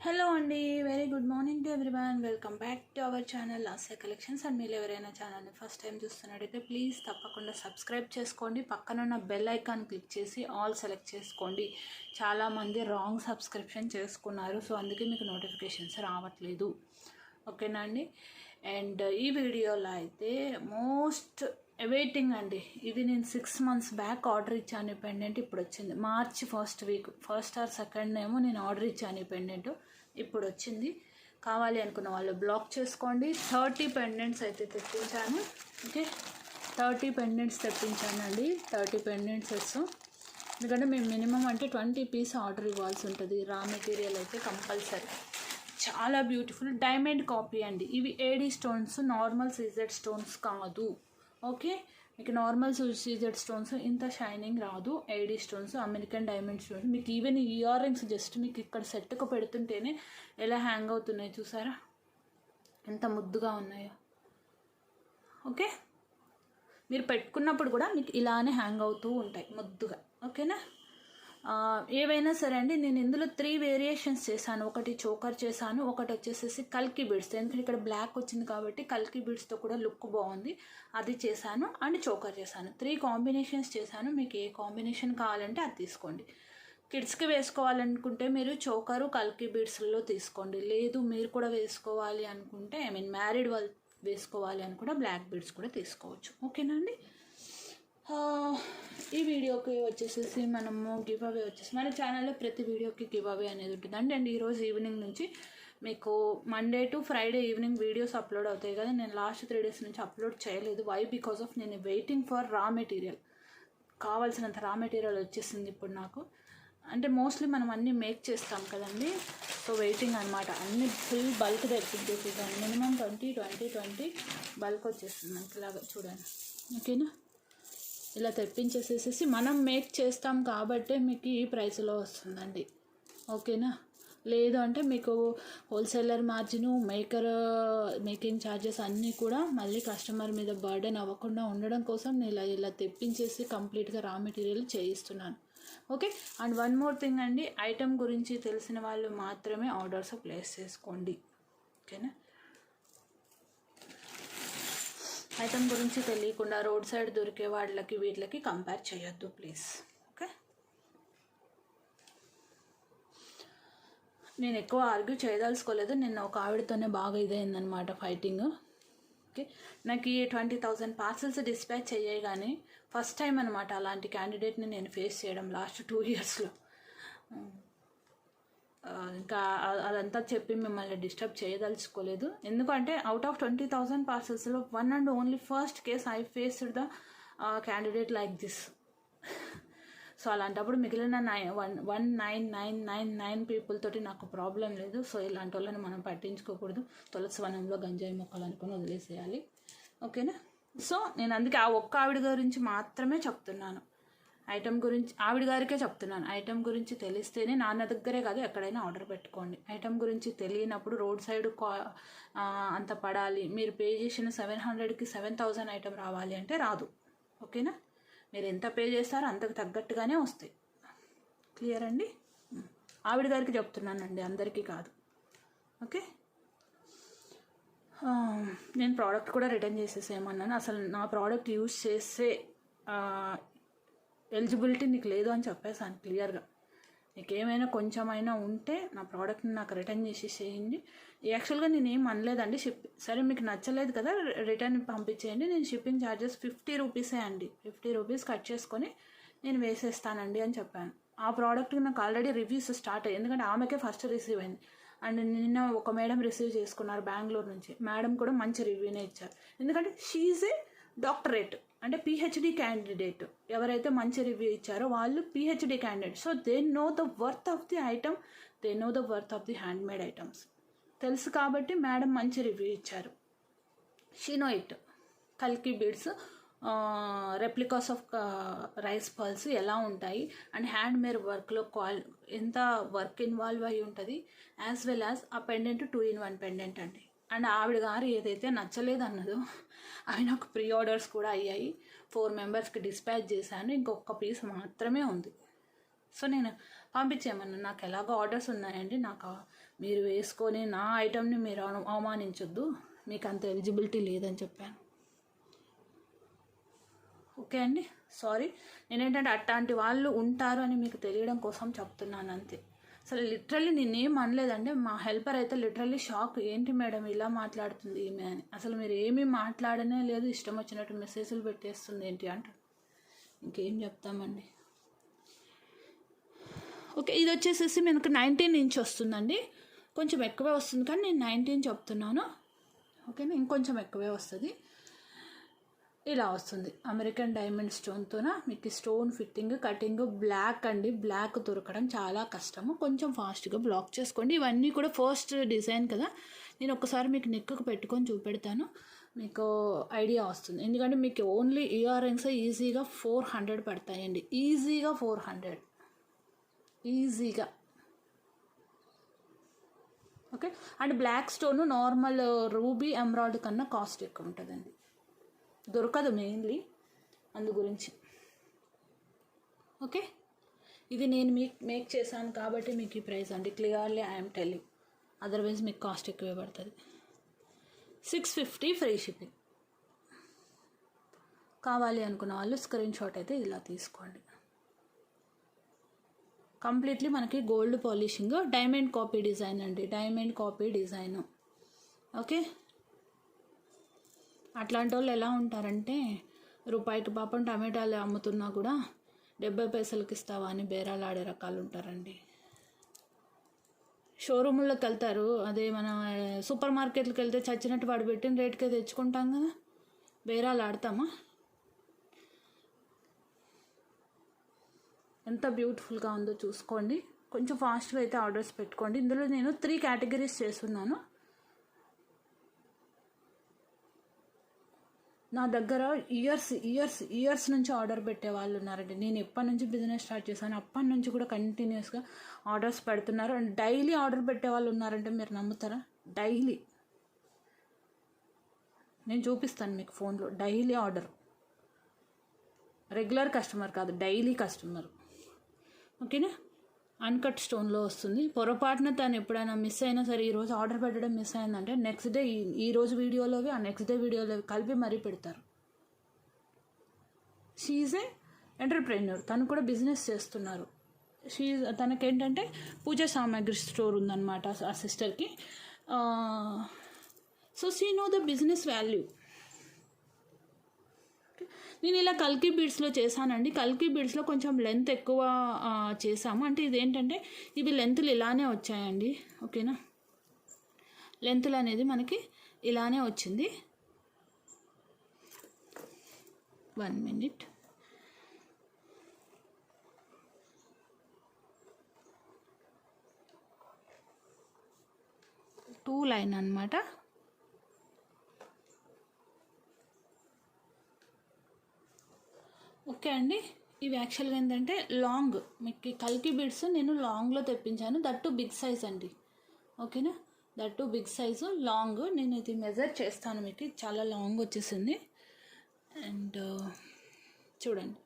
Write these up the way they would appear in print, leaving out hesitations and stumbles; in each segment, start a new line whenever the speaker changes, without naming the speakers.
Hello అండి, very good morning to everyone. Welcome back to our channel Lasya collections. And మీరు ఎవరైనా ఛానల్ని first time చూస్తున్నట్టయితే ప్లీజ్ తప్పకుండా సబ్స్క్రైబ్ చేసుకోండి. పక్కనున్న బెల్ ఐకాన్ క్లిక్ చేసి ఆల్ సెలెక్ట్ చేసుకోండి. చాలామంది రాంగ్ సబ్స్క్రిప్షన్ చేసుకున్నారు, సో అందుకే మీకు నోటిఫికేషన్స్ రావట్లేదు. ఓకేనా అండి. అండ్ ఈ వీడియోలో అయితే మోస్ట్ వెయిటింగ్ అండి, ఇది నేను 6 months బ్యాక్ ఆర్డర్ ఇచ్చాను. ఈ పెండెంట్ ఇప్పుడు వచ్చింది. March first week, first or second ఏమో నేను ఆర్డర్ ఇచ్చాను ఈ పెండెంట్, ఇప్పుడు వచ్చింది. కావాలి అనుకున్న వాళ్ళు బ్లాక్ చేసుకోండి. 30 పెండెంట్స్ అయితే తెప్పించాను. Okay, 30 pendants తెప్పించానండి. 30 పెండెంట్స్ ఎందుకంటే మేము మినిమం అంటే 20 పీస్ ఆర్డర్ ఇవ్వాల్సి ఉంటుంది. రా మెటీరియల్ అయితే కంపల్సరీ. చాలా బ్యూటిఫుల్ డైమండ్ కాపీ అండి. ఇవి AD stones, normal CZ stones కాదు. ఓకే, మీకు నార్మల్ సీజెడ్ స్టోన్స్ ఇంత షైనింగ్ రాదు. AD stones, American diamond stones. మీకు ఈవెన్ ఈ ఇయర్ రింగ్స్ జస్ట్ మీకు ఇక్కడ సెట్కు పెడుతుంటేనే ఎలా హ్యాంగ్ అవుతున్నాయి చూసారా, ఎంత ముద్దుగా ఉన్నాయో. ఓకే, మీరు పెట్టుకున్నప్పుడు కూడా మీకు ఇలానే హ్యాంగ్ అవుతూ ఉంటాయి ముద్దుగా. ఓకేనా. ఏవైనా సరే అండి, నేను ఇందులో 3 వేరియేషన్స్ చేశాను. ఒకటి చోకర్ చేశాను, ఒకటి వచ్చేసేసి కల్కి బీడ్స్. ఎందుకంటే ఇక్కడ బ్లాక్ వచ్చింది కాబట్టి కల్కి బీడ్స్తో కూడా లుక్ బాగుంది, అది చేశాను. అండ్ చోకర్ చేశాను. 3 కాంబినేషన్స్ చేశాను. మీకు ఏ కాంబినేషన్ కావాలంటే అది తీసుకోండి. కిడ్స్కి వేసుకోవాలనుకుంటే మీరు చోకరు కల్కి బీడ్స్లో తీసుకోండి. లేదు మీరు కూడా వేసుకోవాలి అనుకుంటే, మ్యారీడ్ వాళ్ళు వేసుకోవాలి అనుకుంటే బ్లాక్ బీడ్స్ కూడా తీసుకోవచ్చు. ఓకేనా అండి. ఈ వీడియోకి వచ్చేసేసి మనము గివ్ అవే వచ్చేసి మన ఛానల్లో ప్రతి వీడియోకి గివ్ అవే అనేది ఉంటుందండి. అండ్ ఈరోజు ఈవినింగ్ నుంచి మీకు Monday to Friday evening videos upload అవుతాయి కదా. నేను లాస్ట్ 3 days నుంచి అప్లోడ్ చేయలేదు. వై? బికాస్ ఆఫ్ నేను వెయిటింగ్ ఫర్ రా మెటీరియల్. కావాల్సినంత రా మెటీరియల్ వచ్చేసింది ఇప్పుడు నాకు. అంటే మోస్ట్లీ మనం అన్నీ మేక్ చేస్తాం కదండి, సో వెయిటింగ్ అనమాట. అన్ని ఫుల్ బల్క్ తెప్పించేసేదాన్ని. మినిమం 20 బల్క్ వచ్చేస్తుంది మనకి. ఇలాగా చూడండి. ఓకేనా, ఇలా తెప్పించేసేసి మనం మేక్ చేస్తాం కాబట్టి మీకు ఈ ప్రైస్లో వస్తుందండి. ఓకేనా. లేదు అంటే మీకు హోల్సేలర్ మార్జిను, మేకింగ్ ఛార్జెస్ అన్నీ కూడా మళ్ళీ కస్టమర్ మీద బర్డెన్ అవ్వకుండా ఉండడం కోసం నేను ఇలా తెప్పించేసి కంప్లీట్గా రా మెటీరియల్ చేయిస్తున్నాను. Okay. And one more thing అండి, ఐటెం గురించి తెలిసిన వాళ్ళు మాత్రమే ఆర్డర్స్ ప్లేస్ చేసుకోండి. ఓకేనా. ఐటమ్ గురించి తెలియకుండా రోడ్ సైడ్ దొరికే వీటికి కంపేర్ చేయొద్దు ప్లీజ్. ఓకే, నేను ఎక్కువ ఆర్గ్యూ చేయదలుచుకోలేదు. నిన్న ఒక ఆవిడతోనే బాగా ఇదైందనమాట ఫైటింగ్. ఓకే, నాకు ఈ 20,000 పార్సల్స్ డిస్పాచ్ చేయగానే ఫస్ట్ టైం అనమాట అలాంటి క్యాండిడేట్ని నేను ఫేస్ చేయడం లాస్ట్ 2 yearsలో. ఇంకా అదంతా చెప్పి మిమ్మల్ని డిస్టర్బ్ చేయదలుచుకోలేదు. ఎందుకంటే అవుట్ ఆఫ్ 20,000 పార్సల్స్లో one and only first case I faced the candidate like this. So అలాంటప్పుడు మిగిలిన 1999 పీపుల్ తోటి నాకు ప్రాబ్లం లేదు. సో ఇలాంటి వాళ్ళని మనం పట్టించుకోకూడదు. తులసి వనంలో గంజాయి మొక్కలు అనుకుని వదిలేసేయాలి. ఓకేనా. సో నేను అందుకే ఆ ఒక్క ఆవిడ గురించి మాత్రమే చెప్తున్నాను. ఐటమ్ గురించి ఆవిడ గారికే చెప్తున్నాను. ఐటమ్ గురించి తెలిస్తేనే నాన్న దగ్గరే కాదు ఎక్కడైనా ఆర్డర్ పెట్టుకోండి. ఐటమ్ గురించి తెలియనప్పుడు రోడ్ సైడ్ అంత పడాలి. మీరు పే చేసిన 700కి 7,000 ఐటమ్ రావాలి అంటే రాదు. ఓకేనా. మీరు ఎంత పే చేస్తారో అంతకు తగ్గట్టుగానే వస్తాయి. క్లియర్ అండి. ఆవిడ గారికి చెప్తున్నానండి, అందరికీ కాదు. ఓకే. నేను ప్రోడక్ట్ కూడా రిటర్న్ చేసేసేయమన్నాను. అసలు నా ప్రోడక్ట్ యూజ్ చేసే ఎలిజిబిలిటీ నీకు లేదు అని చెప్పేసాను క్లియర్గా. నీకు ఏమైనా కొంచెమైనా ఉంటే నా ప్రోడక్ట్ని నాకు రిటర్న్ చేసేసేయండి. యాక్చువల్గా నేను ఏం అనలేదండి. సరే మీకు నచ్చలేదు కదా, రిటర్న్ పంపించేయండి. నేను షిప్పింగ్ ఛార్జెస్ 50 రూపీసే అండి. 50 రూపీస్ కట్ చేసుకొని నేను వేసేస్తానండి అని చెప్పాను. ఆ ప్రోడక్ట్కి నాకు ఆల్రెడీ రివ్యూస్ స్టార్ట్ అయ్యాయి. ఎందుకంటే ఆమెకే ఫస్ట్ రిసీవ్ అయింది. అండ్ నిన్న ఒక మేడం రిసీవ్ చేసుకున్నారు బెంగళూరు నుంచి. మేడం కూడా మంచి రివ్యూనే ఇచ్చారు. ఎందుకంటే షీఈ్ ఏ డాక్టరేట్, అంటే పిహెచ్డి క్యాండిడేట్. ఎవరైతే మంచి రివ్యూ ఇచ్చారో వాళ్ళు PhD candidate. So they know the worth of the item, they know the worth of the handmade items తెలుసు కాబట్టి మేడం మంచి రివ్యూ ఇచ్చారు. She know it. కల్కి beads, replicas of rice pearls ఎలా ఉంటాయి అండ్ హ్యాండ్మేడ్ వర్క్లో ఎంత వర్క్ ఇన్వాల్వ్ అయి ఉంటుంది. యాజ్ వెల్ యాజ్ ఆ పెండెంట్ 2-in-1 పెండెంట్ అండి. అండ్ ఆవిడ గారు ఏదైతే నచ్చలేదు అన్నదో అవి నాకు ప్రీ ఆర్డర్స్ కూడా అయ్యాయి. 4 మెంబర్స్కి డిస్పాచ్ చేశాను. ఇంకొక పీస్ మాత్రమే ఉంది. సో నేను పంపించేయమన్నా. నాకు ఎలాగో ఆర్డర్స్ ఉన్నాయండి, నాకు మీరు వేసుకొని నా ఐటమ్ని మీరు అవమానించొద్దు, మీకు అంత ఎలిజిబిలిటీ లేదని చెప్పాను. ఓకే అండి, సారీ. నేనేంటంటే అట్లాంటి వాళ్ళు ఉంటారు అని మీకు తెలియడం కోసం చెప్తున్నాను అంతే. అసలు లిటరల్లీ నేనేం అనలేదండి. మా హెల్పర్ అయితే లిటరల్లీ షాక్, ఏంటి మేడం ఇలా మాట్లాడుతుంది ఈమె అని. అసలు మీరు ఏమీ మాట్లాడనే లేదు, ఇష్టం వచ్చినట్టు మెసేజ్లు పెట్టేస్తుంది ఏంటి అంట. ఇంకేం చెప్తామండి. ఓకే, ఇది వచ్చేసేసి మనకు 19 ఇంచ్ వస్తుందండి. కొంచెం ఎక్కువే వస్తుంది కానీ నేను 19 చెప్తున్నాను. ఓకేనా, ఇంకొంచెం ఎక్కువే వస్తుంది. ఇలా వస్తుంది అమెరికన్ డైమండ్ స్టోన్తోన. మీకు స్టోన్ ఫిట్టింగ్ కటింగ్ బ్లాక్ అండి. బ్లాక్ దొరకడం చాలా కష్టము, కొంచెం ఫాస్ట్గా బ్లాక్ చేసుకోండి. ఇవన్నీ కూడా ఫస్ట్ డిజైన్ కదా, నేను ఒకసారి మీకు నెక్కు పెట్టుకొని చూపెడతాను, మీకు ఐడియా వస్తుంది. ఎందుకంటే మీకు ఓన్లీ ఇయర్ రింగ్స్ ఈజీగా 400 పడతాయండి. ఈజీగా 400 ఈజీగా. Okay, and black stone normal ruby emerald కన్నా కాస్ట్ ఎక్కువ ఉంటుందండి, దొరకదు మెయిన్లీ, అందు గురించి. ఓకే, ఇది నేను మేక్ చేశాను కాబట్టి మీకు ఈ ప్రైస్ అండి. క్లియర్లీ ఐఎమ్ టెల్లింగ్, అదర్వైజ్ మీకు కాస్ట్ ఎక్కువే పడుతుంది. 650 ఫ్రీ షిప్పింగ్. కావాలి అనుకున్న వాళ్ళు స్క్రీన్ షాట్ అయితే ఇలా తీసుకోండి. కంప్లీట్లీ మనకి gold polishing, diamond copy design అండి, డైమండ్ కాపీ డిజైన్. ఓకే, అట్లాంటి వాళ్ళు ఎలా ఉంటారంటే రూపాయికి పాపం టమాటాలు అమ్ముతున్నా కూడా 70 పైసలకి ఇస్తావా అని బేరాలు ఆడే రకాలు ఉంటారండి. షోరూముల్లోకి వెళ్తారు, అదే మన సూపర్ మార్కెట్లకు వెళ్తే చచ్చినట్టు వాడు పెట్టిన రేటుకే తెచ్చుకుంటాం కదా, బేరాలు ఆడతామా? ఎంత బ్యూటిఫుల్గా ఉందో చూసుకోండి. కొంచెం ఫాస్ట్గా అయితే ఆర్డర్స్ పెట్టుకోండి. ఇందులో నేను 3 కేటగిరీస్ చేస్తున్నాను. నా దగ్గర ఇయర్స్ నుంచి ఆర్డర్ పెట్టే వాళ్ళు ఉన్నారండి. నేను ఎప్పటి నుంచి బిజినెస్ స్టార్ట్ చేశాను అప్పటి నుంచి కూడా కంటిన్యూస్గా ఆర్డర్స్ పెడుతున్నారు. అండ్ డైలీ ఆర్డర్ పెట్టే వాళ్ళు ఉన్నారంటే మీరు నమ్ముతారా? డైలీ నేను చూపిస్తాను మీకు ఫోన్లో. డైలీ ఆర్డర్, రెగ్యులర్ కస్టమర్ కాదు, డైలీ కస్టమర్. ఓకేనా, అన్కట్ స్టోన్లో వస్తుంది. పొరపాటున తను ఎప్పుడైనా మిస్ అయినా సరే, ఈరోజు ఆర్డర్ పెట్టడం మిస్ అయిందంటే నెక్స్ట్ డే ఈరోజు వీడియోలోవి ఆ నెక్స్ట్ డే వీడియోలోవి కలిపి మరీ పెడతారు. షీఈ్ ఏ ఎంటర్ప్రెన్యూర్, తను కూడా బిజినెస్ చేస్తున్నారు. తనకేంటంటే పూజ సామాగ్రి స్టోర్ ఉందన్నమాట ఆ సిస్టర్కి. So she know the business value. నేను ఇలా కల్కి బీడ్స్లో చేశానండి. కల్కి బీడ్స్లో కొంచెం లెంత్ ఎక్కువ చేసాము. అంటే ఇదేంటంటే ఇవి లెంతులు ఇలానే వచ్చాయండి. ఓకేనా, లెంతులు అనేది మనకి ఇలానే వచ్చింది. 1 minute. టూ లైన్ అన్నమాట. ఓకే అండి, ఇవి యాక్చువల్గా ఏంటంటే లాంగ్, మీకు కల్కి బీడ్స్ నేను లాంగ్లో తెప్పించాను, దట్టు బిగ్ సైజ్ అండి. ఓకేనా, దట్టు బిగ్ సైజు లాంగ్. నేను ఇది మెజర్ చేస్తాను, మీకు చాలా లాంగ్ వచ్చేసింది. అండ్ చూడండి.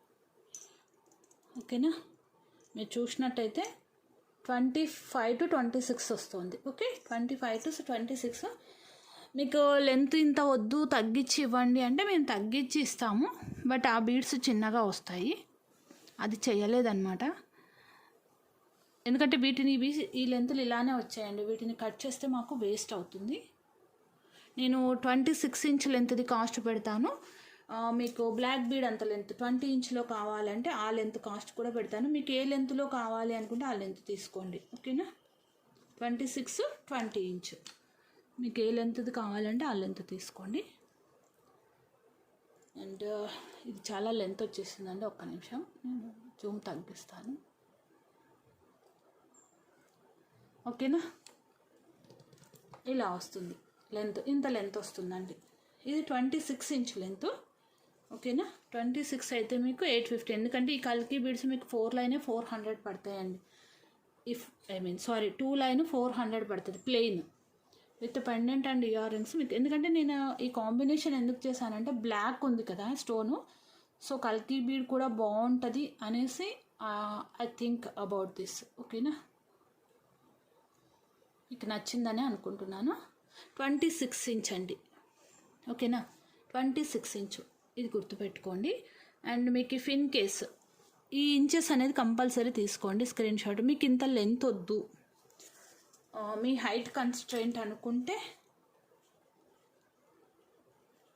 ఓకేనా, మీరు చూసినట్టయితే 25 to 26 వస్తుంది. Okay, 25 to 26. మీకు లెంత్ ఇంత వద్దు తగ్గించి ఇవ్వండి అంటే మేము తగ్గించి ఇస్తాము, బట్ ఆ బీడ్స్ చిన్నగా వస్తాయి. అది చేయలేదన్నమాట. ఎందుకంటే వీటిని ఈ లెంతులు ఇలానే వచ్చాయండి, వీటిని కట్ చేస్తే మాకు వేస్ట్ అవుతుంది. నేను 26 ఇంచ్ లెంత్ది కాస్ట్ పెడతాను. మీకు బ్లాక్ బీడ్ అంత లెంత్ 20 ఇంచ్లో కావాలంటే ఆ లెంత్ కాస్ట్ కూడా పెడతాను. మీకు ఏ లెంత్లో కావాలి అనుకుంటే ఆ లెంత్ తీసుకోండి. ఓకేనా, 26 20 ఇంచ్ మీకు ఏ లెంత్ది కావాలంటే ఆ లెంత్ తీసుకోండి. అండ్ ఇది చాలా లెంత్ వచ్చేసిందండి. ఒక్క నిమిషం నేను జూమ్ తగ్గిస్తాను. ఓకేనా, ఇలా వస్తుంది లెంత్, ఇంత లెంత్ వస్తుందండి. ఇది 26 ఇంచ్ లెంత్. ఓకేనా, 26 అయితే మీకు 850. ఎందుకంటే ఈ కల్కి బీడ్స్ మీకు 4 లైన్ 400 పడతాయండి. 2 లైన్ 400 పడుతుంది plain with pendant and ear rings. మీకు ఎందుకంటే నేను ఈ కాంబినేషన్ ఎందుకు చేశానంటే బ్లాక్ ఉంది కదా స్టోను, సో కల్కి బీడ్ కూడా బాగుంటుంది అనేసి ఐ థింక్ అబౌట్ దిస్. ఓకేనా, మీకు నచ్చిందని అనుకుంటున్నాను. 26 ఇంచ్ అండి. ఓకేనా, 26 ఇంచు, ఇది గుర్తుపెట్టుకోండి. అండ్ మీకు ఇఫ్ ఇన్ కేస్ ఈ ఇంచెస్ అనేది కంపల్సరీ తీసుకోండి స్క్రీన్ షాట్. మీకు ఇంత లెంత్ వద్దు, మీ హైట్ కన్స్ట్రెయింట్ అనుకుంటే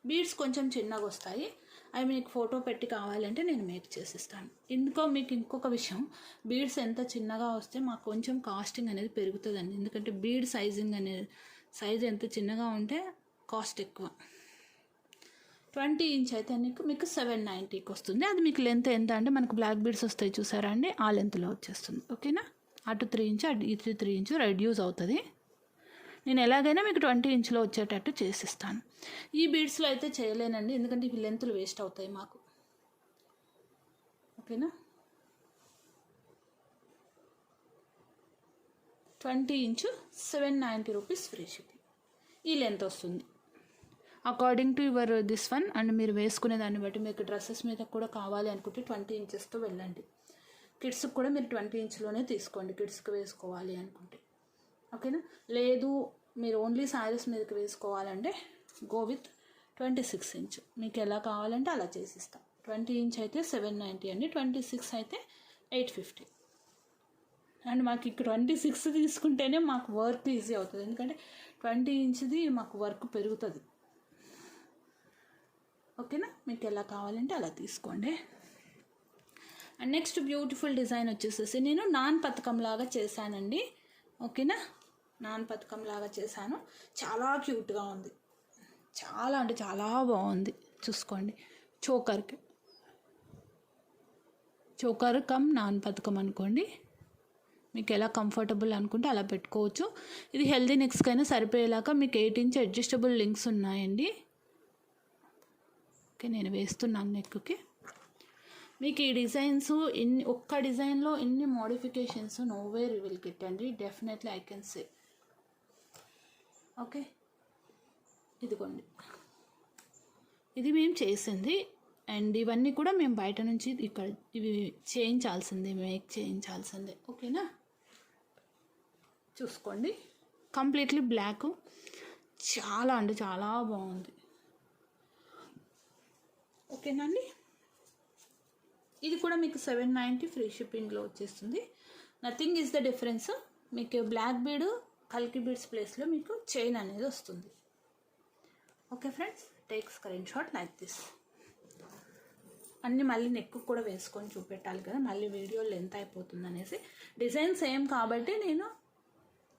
బీడ్స్ కొంచెం చిన్నగా వస్తాయి, అవి మీకు ఫోటో పెట్టి కావాలంటే నేను మేక్ చేసిస్తాను. మీకు ఇంకొక విషయం, బీడ్స్ ఎంత చిన్నగా వస్తే మాకు కొంచెం కాస్టింగ్ అనేది పెరుగుతుందండి. ఎందుకంటే బీడ్ సైజింగ్ అనేది సైజ్ ఎంత చిన్నగా ఉంటే కాస్ట్ ఎక్కువ. 20 ఇంచ్ అయితే మీకు 790కి వస్తుంది. అది మీకు లెంత్ ఎంత అంటే మనకు బ్లాక్ బీడ్స్ వస్తాయి చూసారా అండి, ఆ లెంత్లో వచ్చేస్తుంది. ఓకేనా, అటు 3 ఇంచ్ ఇటు 3 ఇంచ్ రెడ్యూస్ అవుతుంది. నేను ఎలాగైనా మీకు 20 ఇంచ్లో వచ్చేటట్టు చేసిస్తాను. ఈ బీడ్స్లో అయితే చేయలేనండి, ఎందుకంటే ఇవి లెంతులు వేస్ట్ అవుతాయి మాకు. ఓకేనా, 20 ఇంచు 790 రూపీస్ ఫ్రీ షిప్పింగ్. ఈ లెంత్ వస్తుంది according to your this one. And మీరు వేసుకునే దాన్ని బట్టి మీకు డ్రెస్సెస్ మీద కూడా కావాలి అనుకుంటే 20 ఇంచెస్తో వెళ్ళండి. కిడ్స్కి కూడా మీరు 20 ఇంచ్లోనే తీసుకోండి, కిడ్స్కి వేసుకోవాలి అనుకుంటే. ఓకేనా, లేదు మీరు ఓన్లీ శారీస్ మీదకి వేసుకోవాలంటే గో విత్ 26 ఇంచ్. మీకు ఎలా కావాలంటే అలా చేసిస్తాం. 20 ఇంచ్ అయితే 790 అండి, 26 అయితే 850. అండ్ మాకు ఇక్కడ 26 తీసుకుంటేనే మాకు వర్క్ ఈజీ అవుతుంది, ఎందుకంటే 20 ఇంచ్ది మాకు వర్క్ పెరుగుతుంది. ఓకేనా, మీకు ఎలా కావాలంటే అలా తీసుకోండి. అండ్ నెక్స్ట్ బ్యూటిఫుల్ డిజైన్ వచ్చేసేసి నేను నాన్ పథకం లాగా చేశానండి. ఓకేనా, నాన్ పథకం లాగా చేశాను, చాలా క్యూట్గా ఉంది, చాలా అంటే చాలా బాగుంది. చూసుకోండి, చోకర్ కమ్ నాన్ పథకం అనుకోండి, మీకు ఎలా కంఫర్టబుల్ అనుకుంటే అలా పెట్టుకోవచ్చు. ఇది హెల్దీ నెక్స్కైనా సరిపోయేలాగా మీకు 8 ఇంచ్ అడ్జస్టబుల్ లింక్స్ ఉన్నాయండి. ఓకే, నేను వేస్తున్నాను నెక్కి. మీకు ఈ డిజైన్స్ ఒక్క డిజైన్లో ఇన్ని modifications nowhere you will get అండి, definitely I can say. Okay, ఇదిగోండి, ఇది మేము చేసింది. అండ్ ఇవన్నీ కూడా మేము బయట నుంచి ఇక్కడ ఇవి చేయించాల్సిందే, మేక్ చేయించాల్సిందే. ఓకేనా, చూసుకోండి, కంప్లీట్లీ బ్లాక్, చాలా అంటే చాలా బాగుంది. ఓకేనా అండి, ఇది కూడా మీకు 790 ఫ్రీ షిప్పింగ్లో వచ్చేస్తుంది. నథింగ్ ఈజ్ ద డిఫరెన్స్, మీకు బ్లాక్ బీడ్ కల్కి బీడ్స్ ప్లేస్లో మీకు చైన్ అనేది వస్తుంది. Okay friends, take screen shot like this. అన్నీ మళ్ళీ నెక్ కూడా వేసుకొని చూపెట్టాలి కదా, మళ్ళీ వీడియో లెంత్ అయిపోతుంది అనేసి డిజైన్ సేమ్ కాబట్టి నేను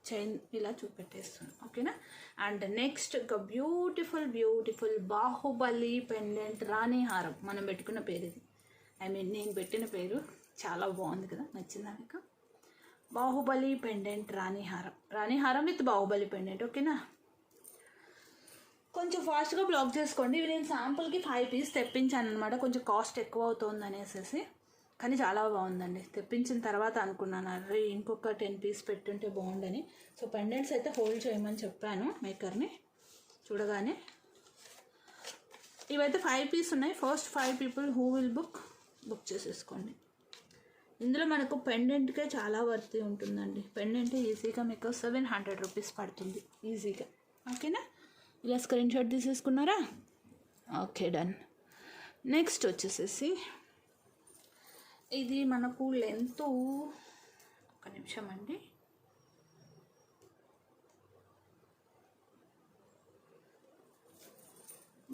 చైన్ ఇలా చూపెట్టేస్తున్నాను. ఓకేనా, అండ్ నెక్స్ట్ ఒక బ్యూటిఫుల్ బాహుబలి పెండెంట్ రాణి హారం. మనం పెట్టుకున్న పేరు ఇది, నేను పెట్టిన పేరు చాలా బాగుంది కదా, నచ్చిందా మీకు? బాహుబలి పెండెంట్ రాణి హారం విత్ బాహుబలి పెండెంట్. ఓకేనా, కొంచెం ఫాస్ట్గా బ్లాక్ చేసుకోండి. ఇవి నేను శాంపుల్కి 5 పీస్ తెప్పించాను అనమాట, కొంచెం కాస్ట్ ఎక్కువ అవుతుంది అనేసి, కానీ చాలా బాగుందండి. తెప్పించిన తర్వాత అనుకున్నాను అరే ఇంకొక 10 పీస్ పెట్టుంటే బాగుండని. సో పెండెంట్స్ అయితే హోల్డ్ చేయమని చెప్పాను మేకర్ని. చూడగానే ఇవైతే 5 పీస్ ఉన్నాయి. First 5 people who will book చేసేసుకోండి. ఇందులో మనకు పెండెంట్కే చాలా వర్తీ ఉంటుందండి. పెండెంట్ ఈజీగా మీకు 700 రూపీస్ పడుతుంది ఈజీగా. ఓకేనా, ఇలా స్క్రీన్ షాట్ తీసేసుకున్నారా? Okay, done. నెక్స్ట్ వచ్చేసేసి ఇది మనకు లెంత్, ఒక నిమిషం అండి,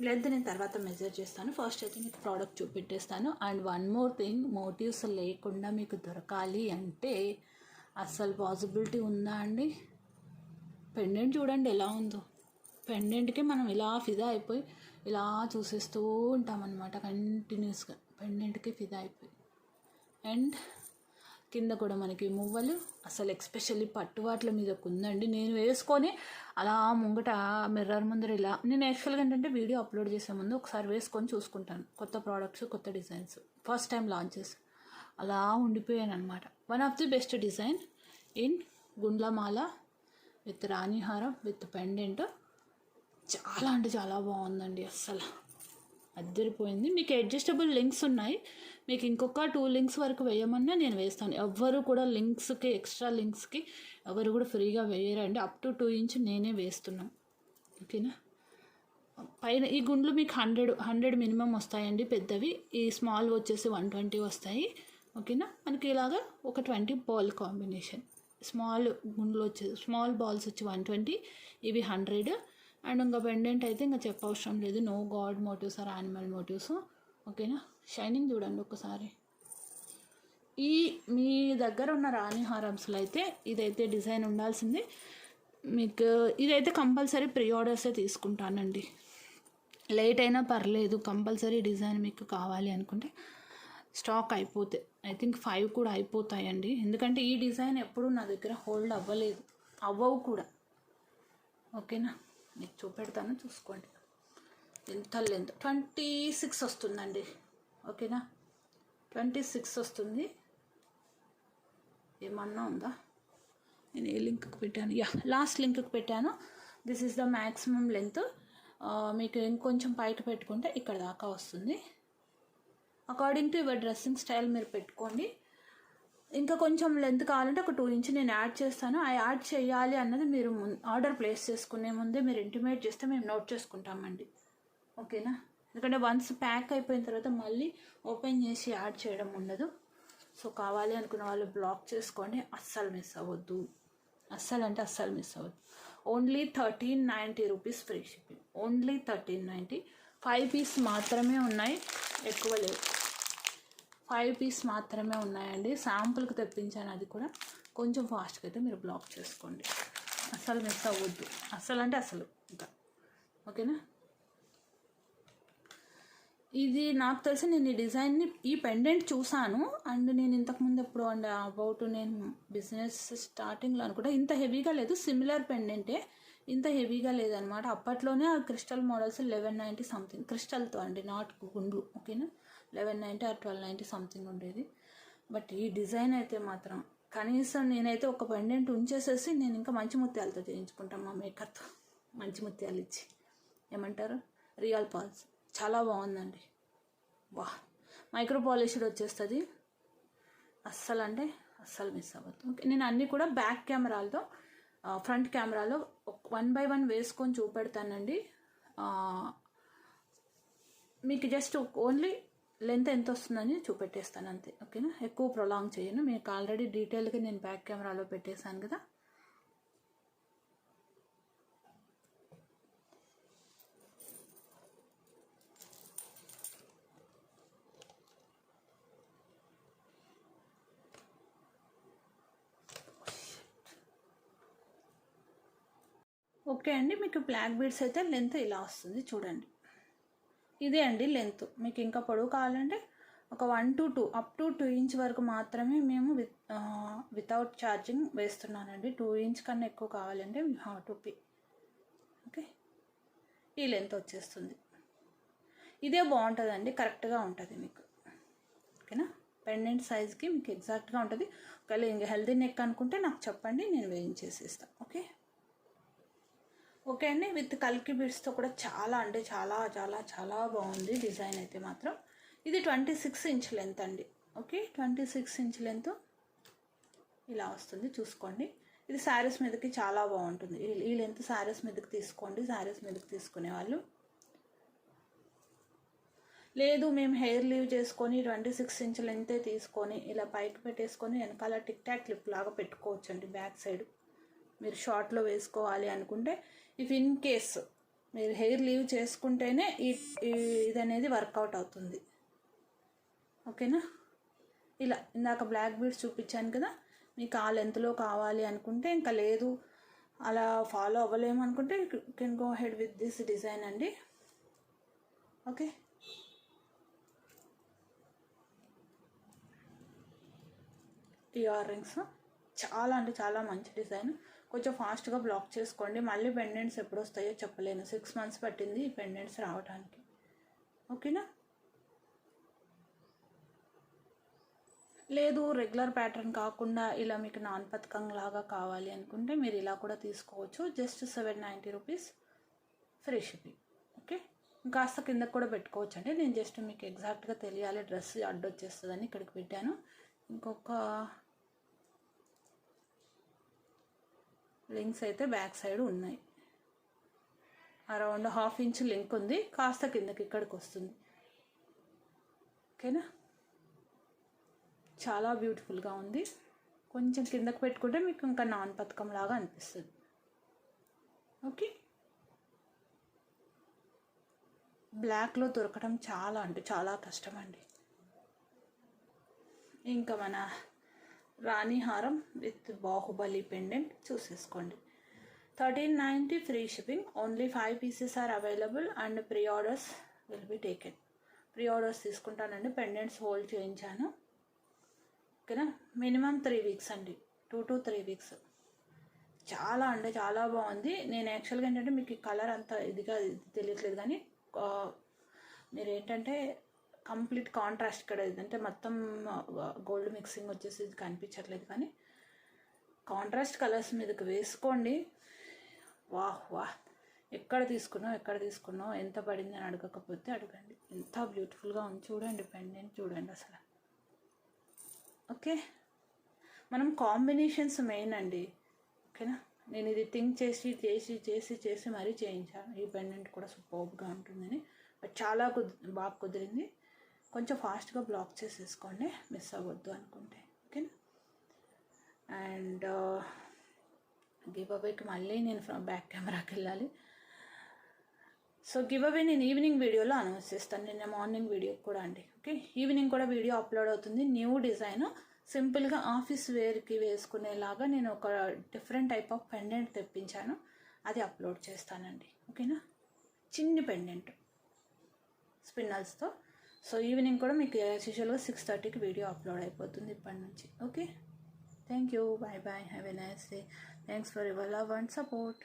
లెంత్ నేను తర్వాత మెజర్ చేస్తాను. ఫస్ట్ అయితే మీకు ప్రోడక్ట్ చూపెట్టేస్తాను. And one more thing, motives లేకుండా మీకు దొరకాలి అంటే అస్సలు పాసిబిలిటీ ఉందా అండి? పెండెంట్ చూడండి ఎలా ఉందో. పెండెంట్కి మనం ఇలా ఫిదా అయిపోయి ఇలా చూసేస్తూ ఉంటామన్నమాట కంటిన్యూస్గా, పెండెంట్కి ఫిదా అయిపోయి. అండ్ కింద కూడా మనకి మువ్వలు, అసలు ఎక్స్పెషల్లీ పట్టు వాట్ల మీద ఉందండి. నేను వేసుకొని అలా ముంగట మిర్రర్ ముందర ఇలా, నేను యాక్చువల్గా ఏంటంటే వీడియో అప్లోడ్ చేసే ముందు ఒకసారి వేసుకొని చూసుకుంటాను కొత్త ప్రోడక్ట్స్, కొత్త డిజైన్స్. ఫస్ట్ టైం లాంచ్ చేసి అలా ఉండిపోయాను అనమాట. One of the best design in గుండ్లమాల విత్ రాణిహారం విత్ పెండెంట్. చాలా అంటే చాలా బాగుందండి అస్సలు. అద్దరిపోయింది. మీకు అడ్జస్టబుల్ లింక్స్ ఉన్నాయి, మీకు ఇంకొక 2 లింక్స్ వరకు వేయమన్నా నేను వేస్తాను. ఎవ్వరు కూడా లింక్స్కి ఎక్స్ట్రా లింక్స్కి ఎవరు కూడా ఫ్రీగా వేయరండి. అప్ టు 2 ఇంచ్ నేనే వేస్తున్నాను. ఓకేనా. పైన ఈ గుండ్లు మీకు 100 మినిమం వస్తాయండి పెద్దవి. ఈ స్మాల్ వచ్చేసి 120 వస్తాయి. ఓకేనా. మనకి ఇలాగా ఒక 20 బాల్ కాంబినేషన్. స్మాల్ గుండ్లు వచ్చేసి స్మాల్ బాల్స్ వచ్చి 120, ఇవి 100. అండ్ ఇంకా పెండెంట్ అయితే ఇంకా చెప్పవసరం లేదు. No God motives or animal motives. ఓకేనా. షైనింగ్ చూడండి ఒకసారి. ఈ మీ దగ్గర ఉన్న రాణి హారమ్స్లో అయితే ఇదైతే డిజైన్ ఉండాల్సింది. మీకు ఇదైతే కంపల్సరీ ప్రీ ఆర్డర్సే తీసుకుంటానండి. లేట్ అయినా పర్లేదు, కంపల్సరీ డిజైన్ మీకు కావాలి అనుకుంటే స్టాక్ అయిపోతే ఐ థింక్ 5 కూడా అయిపోతాయండి. ఎందుకంటే ఈ డిజైన్ ఎప్పుడు నా దగ్గర హోల్డ్ అవ్వవు కూడా. ఓకేనా. మీకు చూపెడతాను, చూసుకోండి. ఎంత లెంత్ 26 వస్తుందండి. ఓకేనా. 26 వస్తుంది. ఏమన్నా ఉందా? నేను ఏ లింక్కి పెట్టాను? లాస్ట్ లింక్కి పెట్టాను. This is the maximum length. మీకు ఇంకొంచెం పైకి పెట్టుకుంటే ఇక్కడ దాకా వస్తుంది. According to your dressing style మీరు పెట్టుకోండి. ఇంకా కొంచెం లెంత్ కావాలంటే ఒక 2 ఇంచ్ నేను యాడ్ చేస్తాను. ఆ యాడ్ చేయాలి అన్నది మీరు ఆర్డర్ ప్లేస్ చేసుకునే ముందే మీరు ఇంటిమేట్ చేస్తే మేము నోట్ చేసుకుంటామండి. ఓకేనా. ఎందుకంటే వన్స్ ప్యాక్ అయిపోయిన తర్వాత మళ్ళీ ఓపెన్ చేసి యాడ్ చేయడం ఉండదు. సో కావాలి అనుకున్న వాళ్ళు బ్లాక్ చేసుకోండి. అస్సలు మిస్ అవ్వద్దు, అస్సలు అంటే అస్సలు మిస్ అవ్వద్దు. Only 1390 rupees free shipping. Only 1390. 5 piece మాత్రమే ఉన్నాయి, ఎక్కువ లేవు. 5 పీస్ మాత్రమే ఉన్నాయండి. శాంపుల్కి తెప్పించాను, అది కూడా కొంచెం ఫాస్ట్గా అయితే మీరు బ్లాక్ చేసుకోండి. అస్సలు మిస్ అవ్వద్దు, అస్సలు అంటే అసలు ఇంకా. ఓకేనా. ఇది నాకు తెలిసి నేను ఈ డిజైన్ని ఈ పెండెంట్ చూసాను. అండ్ నేను ఇంతకుముందు ఎప్పుడు అండ్ అబౌట్ నేను బిజినెస్ స్టార్టింగ్లో అనుకుంటా ఇంత హెవీగా లేదు. సిమిలర్ పెండెంటే, ఇంత హెవీగా లేదనమాట. అప్పట్లోనే ఆ క్రిస్టల్ మోడల్స్ 1190 సంథింగ్, క్రిస్టల్తో అండి, నాట్ గుండ్లు. ఓకేనా. 1190 ఆర్ 1290 సంథింగ్ ఉండేది. బట్ ఈ డిజైన్ అయితే మాత్రం కనీసం నేనైతే ఒక పెండెంట్ ఉంచేసేసి నేను ఇంకా మంచి ముత్యాలతో చేయించుకుంటాను మా మేకర్తో. మంచి ముత్యాలు ఇచ్చి, ఏమంటారు, రియల్ పాల్స్. చాలా బాగుందండి. మైక్రో పాలిష్డ్ వచ్చేస్తుంది. అస్సలు అంటే అస్సలు మిస్ అవ్వద్దు. ఓకే. నేను అన్నీ కూడా బ్యాక్ కెమెరాలతో ఫ్రంట్ కెమెరాలో 1 by 1 వేసుకొని చూపెడతానండి. మీకు జస్ట్ ఓన్లీ లెంత్ ఎంత వస్తుందని చూపెట్టేస్తాను అంతే. ఓకేనా. ఎక్కువ ప్రొలాంగ్ చేయను. మీకు ఆల్రెడీ డీటెయిల్గా నేను బ్యాక్ కెమెరాలో పెట్టేశాను కదా. ఓకే అండి. మీకు బ్లాక్ బీడ్స్ అయితే లెంత్ ఇలా వస్తుంది చూడండి. ఇదే అండి లెంత్. మీకు ఇంకా పొడవు కావాలంటే ఒక 1 to 2 అప్ టు 2 ఇంచ్ వరకు మాత్రమే మేము వితౌట్ ఛార్జింగ్ వేస్తున్నానండి. 2 ఇంచ్ కన్నా ఎక్కువ కావాలంటే you have to pay. Okay. ఈ లెంత్ వచ్చేస్తుంది. ఇదే బాగుంటుందండి, కరెక్ట్గా ఉంటుంది మీకు. ఓకేనా. పెండెంట్ సైజ్కి మీకు ఎగ్జాక్ట్గా ఉంటుంది. ఒకవేళ ఇంకా హెల్దీ నెక్ అనుకుంటే నాకు చెప్పండి, నేను వేయించేసి ఇస్తాను. ఓకే. ఓకే అండి. విత్ కల్కి బీడ్స్తో కూడా చాలా అంటే చాలా చాలా చాలా బాగుంది డిజైన్ అయితే మాత్రం. ఇది 26 ఇంచ్ లెంత్ అండి. ఓకే. 26 ఇంచ్ లెంత్ ఇలా వస్తుంది, చూసుకోండి. ఇది శారీస్ మీదకి చాలా బాగుంటుంది. ఈ లెంత్ శారీస్ మీదకి తీసుకోండి. శారీస్ మీదకి తీసుకునే వాళ్ళు. లేదు మేము హెయిర్ లీవ్ చేసుకొని 26 ఇంచ్ లెంతే తీసుకొని ఇలా పైకి పెట్టేసుకొని వెనకాల టిక్ టాక్ క్లిప్ లాగా పెట్టుకోవచ్చండి. బ్యాక్ సైడ్ మీరు షార్ట్లో వేసుకోవాలి అనుకుంటే, ఇఫ్ ఇన్ కేస్ మీరు హెయిర్ లీవ్ చేసుకుంటేనే ఇది అనేది వర్కౌట్ అవుతుంది. ఓకేనా. ఇలా ఇందాక బ్లాక్ బీడ్స్ చూపించాను కదా, మీకు ఆ లెంత్లో కావాలి అనుకుంటే, ఇంకా లేదు అలా ఫాలో అవ్వలేము అనుకుంటే you can go head with this design అండి. ఓకే. ఇయర్ రింగ్స్ చాలా అంటే చాలా మంచి డిజైన్. కొంచెం ఫాస్ట్గా బ్లాక్ చేసుకోండి. మళ్ళీ పెండెంట్స్ ఎప్పుడు వస్తాయో చెప్పలేను. 6 months పట్టింది ఈ పెండెంట్స్ రావడానికి. ఓకేనా. లేదు రెగ్యులర్ ప్యాటర్న్ కాకుండా ఇలా మీకు నాన్ పథకం లాగా కావాలి అనుకుంటే మీరు ఇలా కూడా తీసుకోవచ్చు. Just 790 rupees free shipping. Okay. ఇంకాస్త కిందకు కూడా పెట్టుకోవచ్చు అండి. నేను జస్ట్ మీకు ఎగ్జాక్ట్గా తెలియాలి డ్రెస్ అడ్డొచ్చేస్తుందని ఇక్కడికి పెట్టాను. ఇంకొక లింక్స్ అయితే బ్యాక్ సైడ్ ఉన్నాయి. అరౌండ్ 1/2 ఇంచ్ లింక్ ఉంది, కాస్త కిందకి ఇక్కడికి వస్తుంది. ఓకేనా, చాలా బ్యూటిఫుల్గా ఉంది. కొంచెం కిందకి పెట్టుకుంటే మీకు ఇంకా నాన్ పథకం లాగా అనిపిస్తుంది. ఓకే, బ్లాక్లో దొరకడం చాలా అంటే చాలా కష్టం అండి. ఇంకా మన రాణి హారం విత్ బాహుబలి పెండెంట్ చూసేసుకోండి. 1390 free shipping. Only 5 pieces are available and pre orders will be taken. Pre orders తీసుకుంటానండి. పెండెంట్స్ హోల్డ్ చేయించాను. ఓకేనా, మినిమం 3 వీక్స్ అండి, 2 to 3 వీక్స్. చాలా అంటే చాలా బాగుంది. నేను యాక్చువల్గా ఏంటంటే మీకు ఈ కలర్ అంత ఇదిగా తెలియట్లేదు, కానీ మీరు ఏంటంటే కంప్లీట్ కాంట్రాస్ట్ ఇక్కడ అంటే మొత్తం గోల్డ్ మిక్సింగ్ వచ్చేసి ఇది కనిపించట్లేదు, కానీ కాంట్రాస్ట్ కలర్స్ మీదకి వేసుకోండి. వాహ్ వాహ్, ఎక్కడ తీసుకున్నావు ఎంత పడింది అని అడగకపోతే అడగండి. ఎంత బ్యూటిఫుల్గా ఉంది చూడండి. పెండెంట్ చూడండి అసలు. ఓకే, మనం కాంబినేషన్స్ మెయిన్ అండి. ఓకేనా, నేను ఇది థింక్ చేసి మరీ చేయించాను. ఈ పెండెంట్ కూడా సూపర్గా ఉంటుందని, బట్ చాలా బాగా కుదిరింది. కొంచెం ఫాస్ట్గా బ్లాక్ చేసేసుకోండి మిస్ అవ్వద్దు అనుకుంటే. ఓకేనా, అండ్ గివ్ అవేకి మళ్ళీ నేను బ్యాక్ కెమెరాకి వెళ్ళాలి. సో గివ్ అవే నేను ఈవినింగ్ వీడియోలో అనౌన్స్ చేస్తాను. నిన్న మార్నింగ్ వీడియో కూడా అండి. ఓకే, ఈవినింగ్ కూడా వీడియో అప్లోడ్ అవుతుంది. న్యూ డిజైన్ సింపుల్గా ఆఫీస్ వేర్కి వేసుకునేలాగా నేను ఒక డిఫరెంట్ టైప్ ఆఫ్ పెండెంట్ తెప్పించాను, అది అప్లోడ్ చేస్తానండి. ఓకేనా, చిన్ని పెండెంట్ స్పిన్నల్స్తో. సో ఈవినింగ్ కూడా మీకు యాజ్ యూజువల్గా 6:30కి వీడియో అప్లోడ్ అయిపోతుంది ఇప్పటి నుంచి. Okay, thank you, bye bye, have a nice day. Thanks for your love and support.